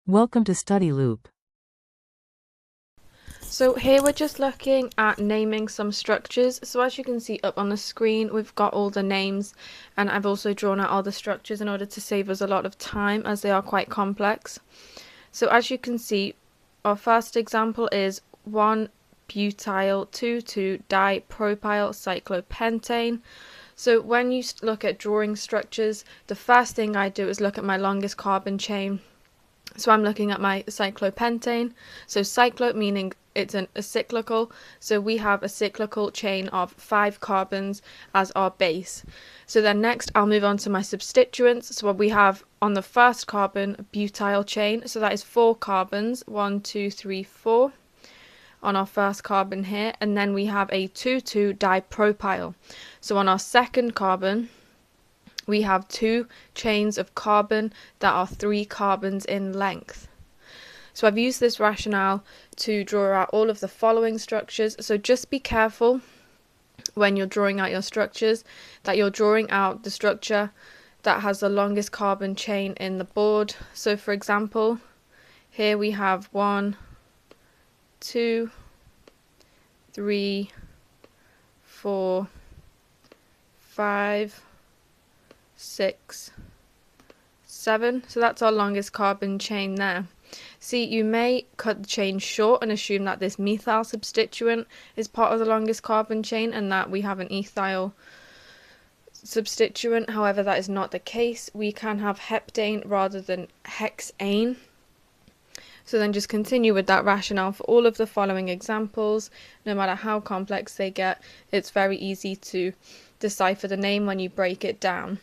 Welcome to Study Loop. So here we're just looking at naming some structures. So as you can see up on the screen, we've got all the names, and I've also drawn out all the structures in order to save us a lot of time as they are quite complex. So as you can see, our first example is 1-butyl 2,2-dipropyl cyclopentane. So when you look at drawing structures, the first thing I do is look at my longest carbon chain. So I'm looking at my cyclopentane. So cyclo meaning it's a cyclical. So we have a cyclical chain of 5 carbons as our base. So then next I'll move on to my substituents. So what we have on the first carbon, a butyl chain. So that is 4 carbons, 1, 2, 3, 4 on our first carbon here. And then we have a 2,2-dipropyl. So on our second carbon, we have 2 chains of carbon that are 3 carbons in length. So I've used this rationale to draw out all of the following structures. So just be careful when you're drawing out your structures that you're drawing out the structure that has the longest carbon chain in the board. So for example, here we have 1, 2, 3, 4, 5, 6, 7. So that's our longest carbon chain there. See, you may cut the chain short and assume that this methyl substituent is part of the longest carbon chain and that we have an ethyl substituent. However, that is not the case. We can have heptane rather than hexane. So then just continue with that rationale for all of the following examples. No matter how complex they get, it's very easy to decipher the name when you break it down.